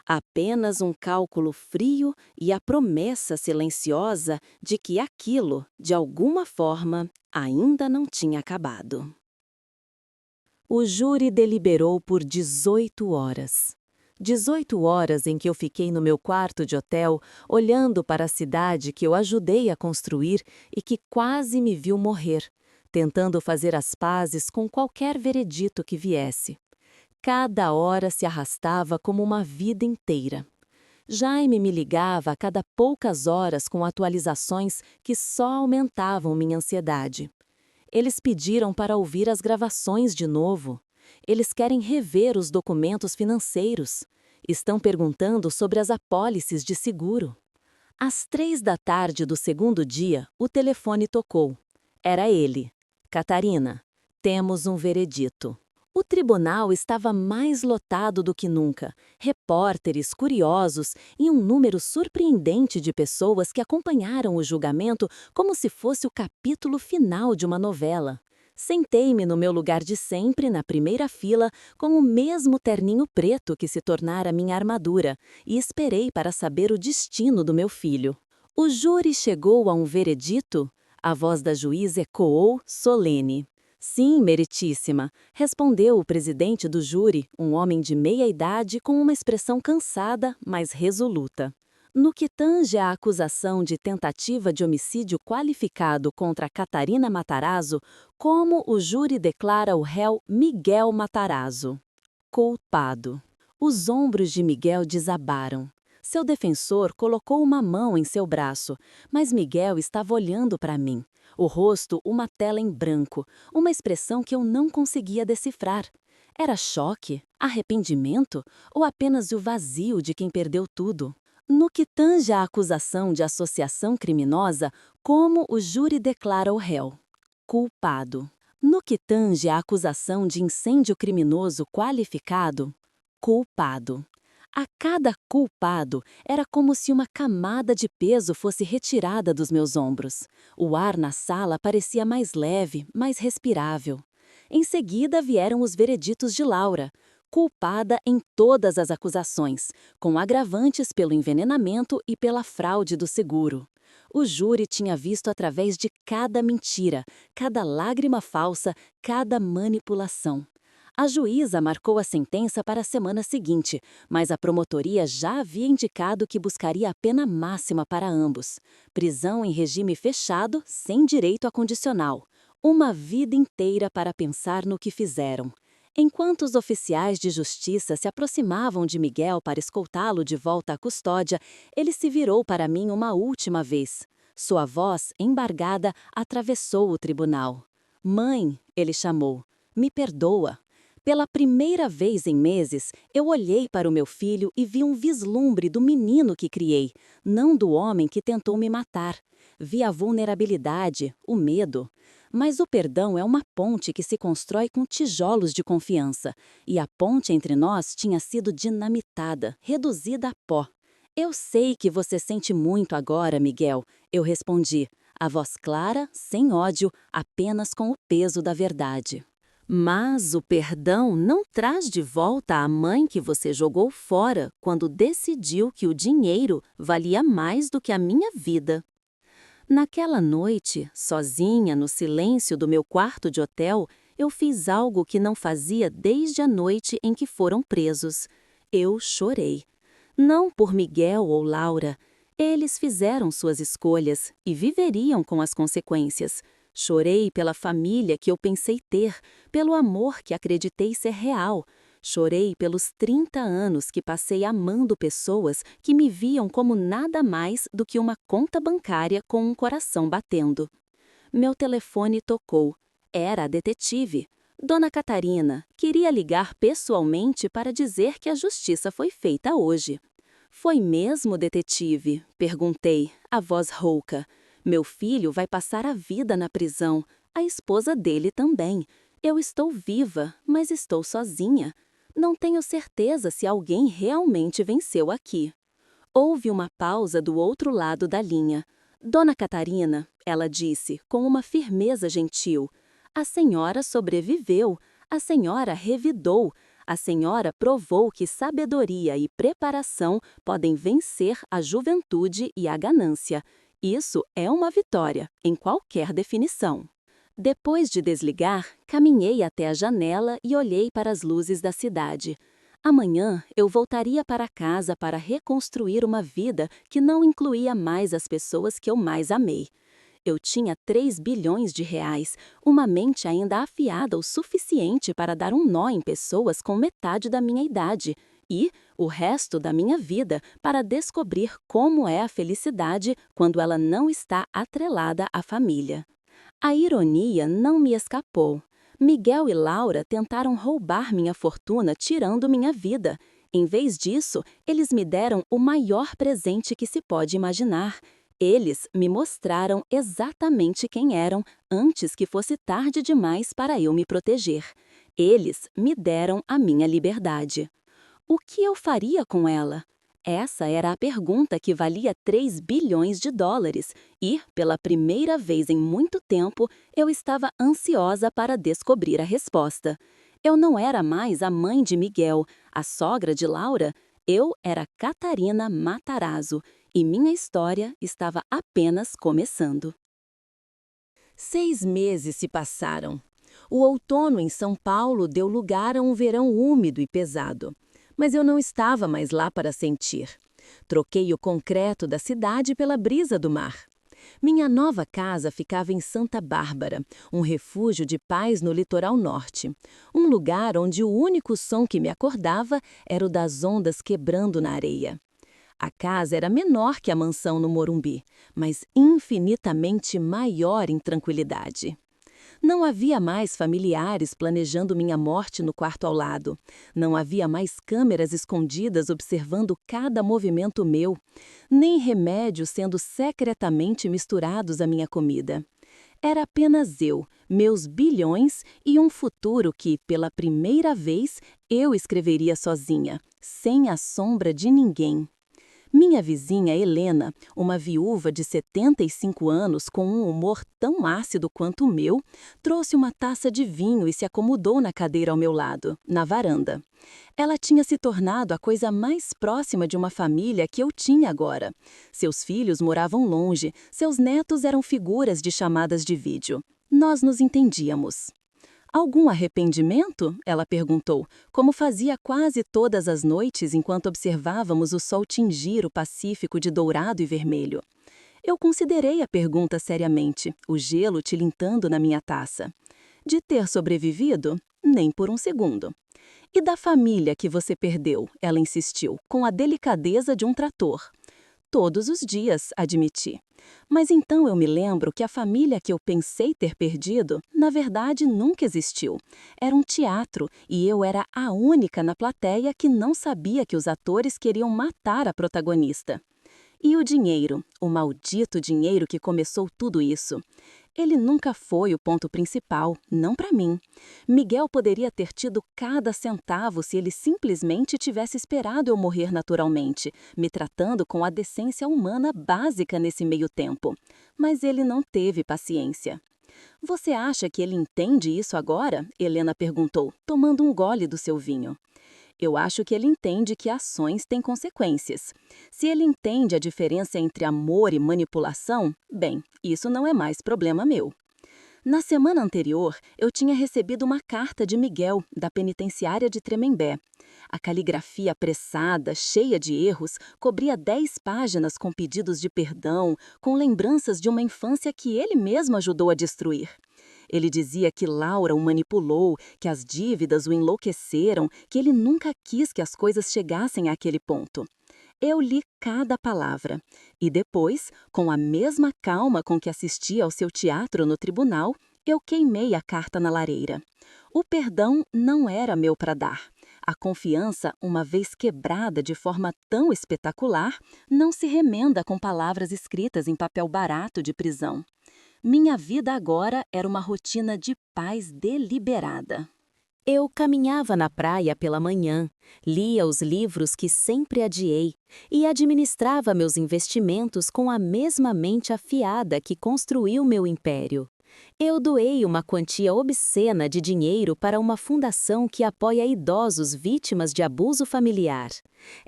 [SPEAKER 2] apenas um cálculo frio e a promessa silenciosa de que aquilo, de alguma forma, ainda não tinha acabado. O júri deliberou por 18 horas. 18 horas em que eu fiquei no meu quarto de hotel, olhando para a cidade que eu ajudei a construir e que quase me viu morrer, tentando fazer as pazes com qualquer veredito que viesse. Cada hora se arrastava como uma vida inteira. Jaime me ligava a cada poucas horas com atualizações que só aumentavam minha ansiedade. Eles pediram para ouvir as gravações de novo. Eles querem rever os documentos financeiros. Estão perguntando sobre as apólices de seguro. Às 3 da tarde do segundo dia, o telefone tocou. Era ele. Catarina, temos um veredito. O tribunal estava mais lotado do que nunca. Repórteres, curiosos e um número surpreendente de pessoas que acompanharam o julgamento como se fosse o capítulo final de uma novela. Sentei-me no meu lugar de sempre, na primeira fila, com o mesmo terninho preto que se tornara minha armadura, e esperei para saber o destino do meu filho. O júri chegou a um veredito? A voz da juíza ecoou, solene. Sim, meritíssima, respondeu o presidente do júri, um homem de meia idade com uma expressão cansada, mas resoluta. No que tange à acusação de tentativa de homicídio qualificado contra Catarina Matarazzo, como o júri declara o réu Miguel Matarazzo culpado. Os ombros de Miguel desabaram. Seu defensor colocou uma mão em seu braço, mas Miguel estava olhando para mim. O rosto uma tela em branco, uma expressão que eu não conseguia decifrar. Era choque, arrependimento ou apenas o vazio de quem perdeu tudo? No que tange à acusação de associação criminosa, como o júri declara o réu? Culpado. No que tange à acusação de incêndio criminoso qualificado? Culpado. A cada culpado era como se uma camada de peso fosse retirada dos meus ombros. O ar na sala parecia mais leve, mais respirável. Em seguida vieram os vereditos de Laura, culpada em todas as acusações, com agravantes pelo envenenamento e pela fraude do seguro. O júri tinha visto através de cada mentira, cada lágrima falsa, cada manipulação. A juíza marcou a sentença para a semana seguinte, mas a promotoria já havia indicado que buscaria a pena máxima para ambos. Prisão em regime fechado, sem direito a condicional. Uma vida inteira para pensar no que fizeram. Enquanto os oficiais de justiça se aproximavam de Miguel para escoltá-lo de volta à custódia, ele se virou para mim uma última vez. Sua voz, embargada, atravessou o tribunal. "Mãe", ele chamou, "me perdoa." Pela primeira vez em meses, eu olhei para o meu filho e vi um vislumbre do menino que criei, não do homem que tentou me matar. Vi a vulnerabilidade, o medo. Mas o perdão é uma ponte que se constrói com tijolos de confiança, e a ponte entre nós tinha sido dinamitada, reduzida a pó. "Eu sei que você sente muito agora, Miguel", eu respondi, a voz clara, sem ódio, apenas com o peso da verdade. "Mas o perdão não traz de volta a mãe que você jogou fora quando decidiu que o dinheiro valia mais do que a minha vida." Naquela noite, sozinha no silêncio do meu quarto de hotel, eu fiz algo que não fazia desde a noite em que foram presos. Eu chorei. Não por Miguel ou Laura. Eles fizeram suas escolhas e viveriam com as consequências. Chorei pela família que eu pensei ter, pelo amor que acreditei ser real. Chorei pelos 30 anos que passei amando pessoas que me viam como nada mais do que uma conta bancária com um coração batendo. Meu telefone tocou. Era a detetive. Dona Catarina queria ligar pessoalmente para dizer que a justiça foi feita hoje. "Foi mesmo, detetive?" perguntei, a voz rouca. "Meu filho vai passar a vida na prisão, a esposa dele também. Eu estou viva, mas estou sozinha. Não tenho certeza se alguém realmente venceu aqui." Houve uma pausa do outro lado da linha. "Dona Catarina", ela disse, com uma firmeza gentil, "a senhora sobreviveu, a senhora revidou, a senhora provou que sabedoria e preparação podem vencer a juventude e a ganância. Isso é uma vitória, em qualquer definição." Depois de desligar, caminhei até a janela e olhei para as luzes da cidade. Amanhã eu voltaria para casa para reconstruir uma vida que não incluía mais as pessoas que eu mais amei. Eu tinha 3 bilhões de reais, uma mente ainda afiada o suficiente para dar um nó em pessoas com metade da minha idade e o resto da minha vida para descobrir como é a felicidade quando ela não está atrelada à família. A ironia não me escapou. Miguel e Laura tentaram roubar minha fortuna tirando minha vida. Em vez disso, eles me deram o maior presente que se pode imaginar. Eles me mostraram exatamente quem eram antes que fosse tarde demais para eu me proteger. Eles me deram a minha liberdade. O que eu faria com ela? Essa era a pergunta que valia 3 bilhões de dólares e, pela primeira vez em muito tempo, eu estava ansiosa para descobrir a resposta. Eu não era mais a mãe de Miguel, a sogra de Laura. Eu era Catarina Matarazzo e minha história estava apenas começando.
[SPEAKER 1] 6 meses se passaram. O outono em São Paulo deu lugar a um verão úmido e pesado. Mas eu não estava mais lá para sentir. Troquei o concreto da cidade pela brisa do mar. Minha nova casa ficava em Santa Bárbara, um refúgio de paz no litoral norte. Um lugar onde o único som que me acordava era o das ondas quebrando na areia. A casa era menor que a mansão no Morumbi, mas infinitamente maior em tranquilidade. Não havia mais familiares planejando minha morte no quarto ao lado. Não havia mais câmeras escondidas observando cada movimento meu, nem remédios sendo secretamente misturados à minha comida. Era apenas eu, meus bilhões e um futuro que, pela primeira vez, eu escreveria sozinha, sem a sombra de ninguém. Minha vizinha Helena, uma viúva de 75 anos com um humor tão ácido quanto o meu, trouxe uma taça de vinho e se acomodou na cadeira ao meu lado, na varanda. Ela tinha se tornado a coisa mais próxima de uma família que eu tinha agora. Seus filhos moravam longe, seus netos eram figuras de chamadas de vídeo. Nós nos entendíamos. Algum arrependimento? Ela perguntou, como fazia quase todas as noites enquanto observávamos o sol tingir o Pacífico de dourado e vermelho. Eu considerei a pergunta seriamente, o gelo tilintando na minha taça. De ter sobrevivido? Nem por um segundo. E da família que você perdeu? Ela insistiu, com a delicadeza de um trator. Todos os dias, admiti. Mas então eu me lembro que a família que eu pensei ter perdido, na verdade nunca existiu. Era um teatro e eu era a única na plateia que não sabia que os atores queriam matar a protagonista. E o dinheiro, o maldito dinheiro que começou tudo isso. Ele nunca foi o ponto principal, não para mim. Miguel poderia ter tido cada centavo se ele simplesmente tivesse esperado eu morrer naturalmente, me tratando com a decência humana básica nesse meio tempo. Mas ele não teve paciência. Você acha que ele entende isso agora? Helena perguntou, tomando um gole do seu vinho. Eu acho que ele entende que ações têm consequências. Se ele entende a diferença entre amor e manipulação, bem, isso não é mais problema meu. Na semana anterior, eu tinha recebido uma carta de Miguel, da penitenciária de Tremembé. A caligrafia apressada, cheia de erros, cobria 10 páginas com pedidos de perdão, com lembranças de uma infância que ele mesmo ajudou a destruir. Ele dizia que Laura o manipulou, que as dívidas o enlouqueceram, que ele nunca quis que as coisas chegassem àquele ponto. Eu li cada palavra. E depois, com a mesma calma com que assistia ao seu teatro no tribunal, eu queimei a carta na lareira. O perdão não era meu para dar. A confiança, uma vez quebrada de forma tão espetacular, não se remenda com palavras escritas em papel barato de prisão. Minha vida agora era uma rotina de paz deliberada. Eu caminhava na praia pela manhã, lia os livros que sempre adiei e administrava meus investimentos com a mesma mente afiada que construiu meu império. Eu doei uma quantia obscena de dinheiro para uma fundação que apoia idosos vítimas de abuso familiar.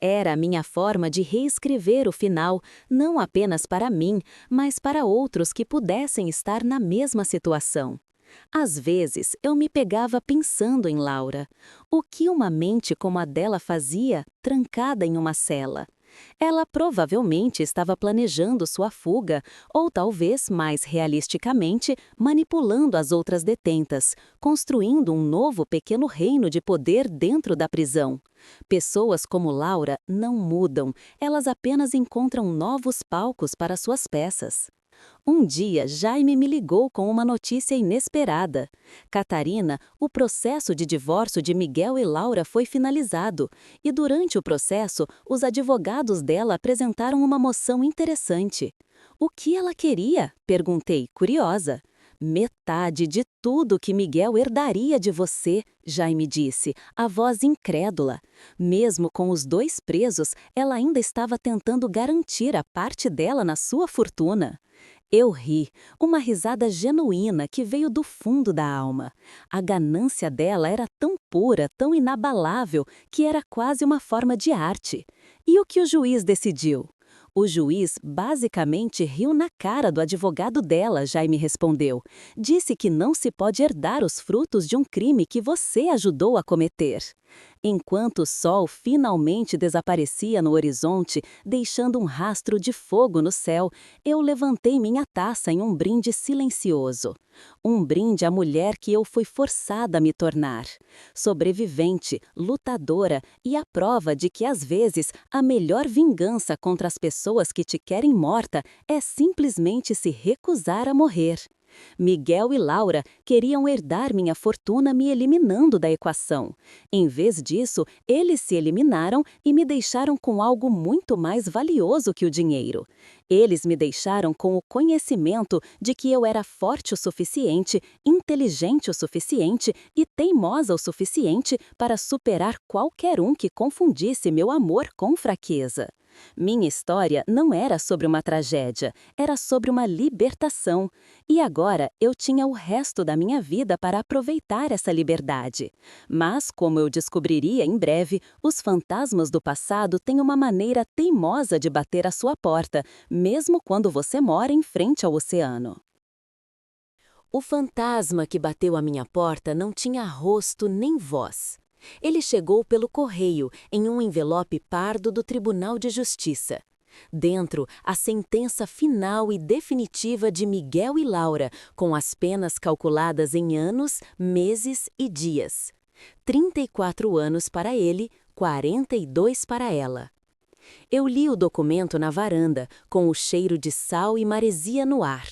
[SPEAKER 1] Era a minha forma de reescrever o final, não apenas para mim, mas para outros que pudessem estar na mesma situação. Às vezes, eu me pegava pensando em Laura. O que uma mente como a dela fazia, trancada em uma cela? Ela provavelmente estava planejando sua fuga, ou talvez, mais realisticamente, manipulando as outras detentas, construindo um novo pequeno reino de poder dentro da prisão. Pessoas como Laura não mudam, elas apenas encontram novos palcos para suas peças. Um dia, Jaime me ligou com uma notícia inesperada. Catarina, o processo de divórcio de Miguel e Laura foi finalizado, e durante o processo, os advogados dela apresentaram uma moção interessante. O que ela queria? Perguntei, curiosa.
[SPEAKER 2] Metade de tudo que Miguel herdaria de você, Jaime disse, a voz incrédula. Mesmo com os 2 presos, ela ainda estava tentando garantir a parte dela na sua fortuna. Eu ri, uma risada genuína que veio do fundo da alma. A ganância dela era tão pura, tão inabalável, que era quase uma forma de arte. E o que o juiz decidiu? O juiz basicamente riu na cara do advogado dela, Jaime respondeu. Disse que não se pode herdar os frutos de um crime que você ajudou a cometer. Enquanto o sol finalmente desaparecia no horizonte, deixando um rastro de fogo no céu, eu levantei minha taça em um brinde silencioso. Um brinde à mulher que eu fui forçada a me tornar. Sobrevivente, lutadora e a prova de que, às vezes, a melhor vingança contra as pessoas que te querem morta é simplesmente se recusar a morrer. Miguel e Laura queriam herdar minha fortuna me eliminando da equação. Em vez disso, eles se eliminaram e me deixaram com algo muito mais valioso que o dinheiro. Eles me deixaram com o conhecimento de que eu era forte o suficiente, inteligente o suficiente e teimosa o suficiente para superar qualquer um que confundisse meu amor com fraqueza. Minha história não era sobre uma tragédia, era sobre uma libertação. E agora eu tinha o resto da minha vida para aproveitar essa liberdade. Mas, como eu descobriria em breve, os fantasmas do passado têm uma maneira teimosa de bater à sua porta, mesmo quando você mora em frente ao oceano. O fantasma que bateu à minha porta não tinha rosto nem voz. Ele chegou pelo correio, em um envelope pardo do Tribunal de Justiça. Dentro, a sentença final e definitiva de Miguel e Laura, com as penas calculadas em anos, meses e dias. 34 anos para ele, 42 para ela. Eu li o documento na varanda, com o cheiro de sal e maresia no ar.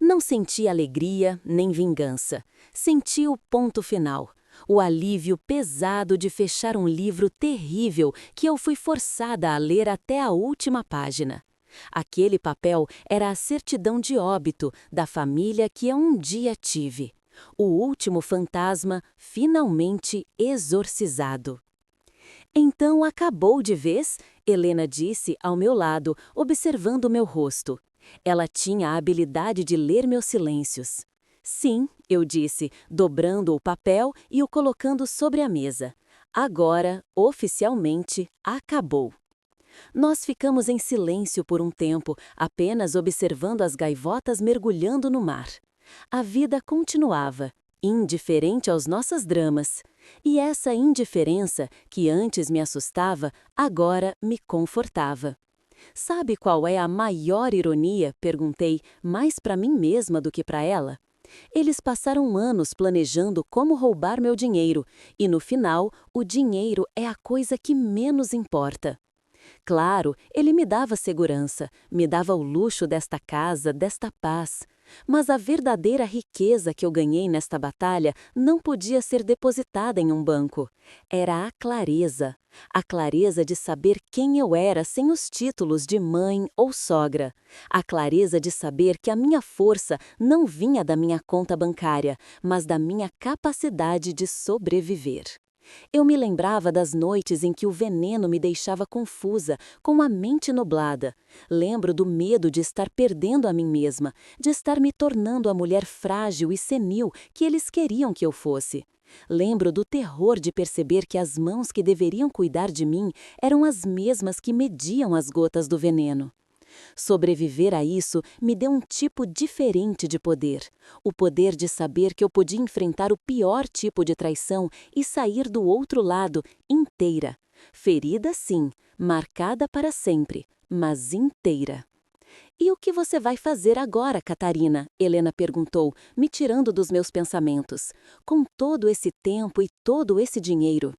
[SPEAKER 2] Não senti alegria nem vingança. Senti o ponto final. O alívio pesado de fechar um livro terrível que eu fui forçada a ler até a última página. Aquele papel era a certidão de óbito da família que eu um dia tive. O último fantasma finalmente exorcizado. Então acabou de vez? Helena disse ao meu lado, observando meu rosto. Ela tinha a habilidade de ler meus silêncios. Sim, eu disse, dobrando o papel e o colocando sobre a mesa. Agora, oficialmente, acabou. Nós ficamos em silêncio por um tempo, apenas observando as gaivotas mergulhando no mar. A vida continuava, indiferente aos nossos dramas. E essa indiferença, que antes me assustava, agora me confortava. Sabe qual é a maior ironia? Perguntei, mais para mim mesma do que para ela. Eles passaram anos planejando como roubar meu dinheiro, e no final, o dinheiro é a coisa que menos importa. Claro, ele me dava segurança, me dava o luxo desta casa, desta paz. Mas a verdadeira riqueza que eu ganhei nesta batalha não podia ser depositada em um banco. Era a clareza de saber quem eu era sem os títulos de mãe ou sogra. A clareza de saber que a minha força não vinha da minha conta bancária, mas da minha capacidade de sobreviver. Eu me lembrava das noites em que o veneno me deixava confusa, com a mente nublada. Lembro do medo de estar perdendo a mim mesma, de estar me tornando a mulher frágil e senil que eles queriam que eu fosse. Lembro do terror de perceber que as mãos que deveriam cuidar de mim eram as mesmas que mediam as gotas do veneno. Sobreviver a isso me deu um tipo diferente de poder. O poder de saber que eu podia enfrentar o pior tipo de traição e sair do outro lado inteira. Ferida, sim, marcada para sempre, mas inteira. E o que você vai fazer agora, Catarina? Helena perguntou, me tirando dos meus pensamentos. Com todo esse tempo e todo esse dinheiro.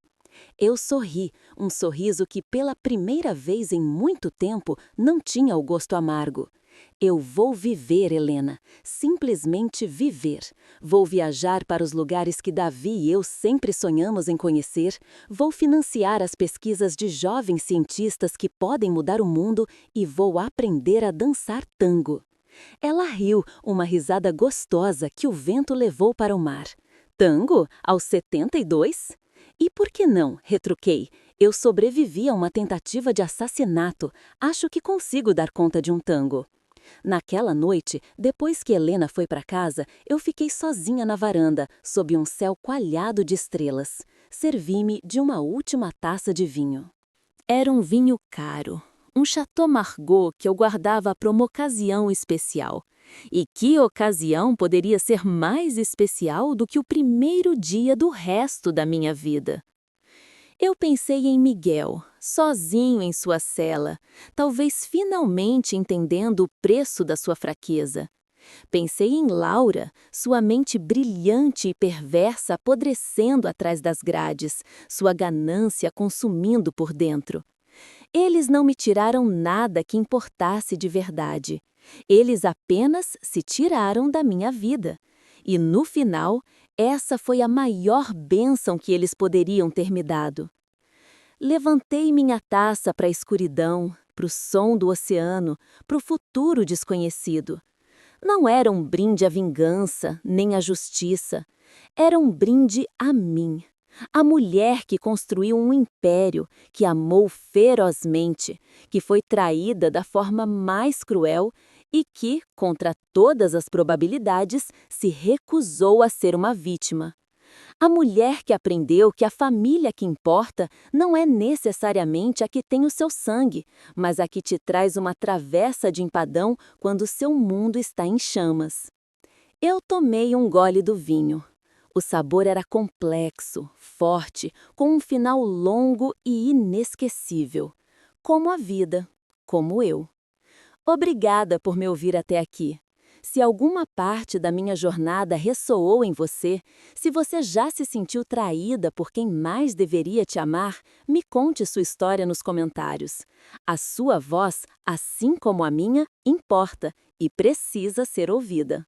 [SPEAKER 2] Eu sorri, um sorriso que pela primeira vez em muito tempo não tinha o gosto amargo. Eu vou viver, Helena, simplesmente viver. Vou viajar para os lugares que Davi e eu sempre sonhamos em conhecer. Vou financiar as pesquisas de jovens cientistas que podem mudar o mundo e vou aprender a dançar tango. Ela riu, uma risada gostosa que o vento levou para o mar. Tango? Aos 72? E por que não? Retruquei. Eu sobrevivi a uma tentativa de assassinato. Acho que consigo dar conta de um tango. Naquela noite, depois que Helena foi para casa, eu fiquei sozinha na varanda, sob um céu coalhado de estrelas. Servi-me de uma última taça de vinho. Era um vinho caro, um Chateau Margaux que eu guardava para uma ocasião especial. E que ocasião poderia ser mais especial do que o primeiro dia do resto da minha vida? Eu pensei em Miguel, sozinho em sua cela, talvez finalmente entendendo o preço da sua fraqueza. Pensei em Laura, sua mente brilhante e perversa apodrecendo atrás das grades, sua ganância consumindo por dentro. Eles não me tiraram nada que importasse de verdade. Eles apenas se tiraram da minha vida. E, no final, essa foi a maior bênção que eles poderiam ter me dado. Levantei minha taça para a escuridão, para o som do oceano, para o futuro desconhecido. Não era um brinde à vingança, nem à justiça. Era um brinde a mim. A mulher que construiu um império, que amou ferozmente, que foi traída da forma mais cruel e que, contra todas as probabilidades, se recusou a ser uma vítima. A mulher que aprendeu que a família que importa não é necessariamente a que tem o seu sangue, mas a que te traz uma travessa de empadão quando seu mundo está em chamas. Eu tomei um gole do vinho. O sabor era complexo, forte, com um final longo e inesquecível. Como a vida, como eu. Obrigada por me ouvir até aqui. Se alguma parte da minha jornada ressoou em você, se você já se sentiu traída por quem mais deveria te amar, me conte sua história nos comentários. A sua voz, assim como a minha, importa e precisa ser ouvida.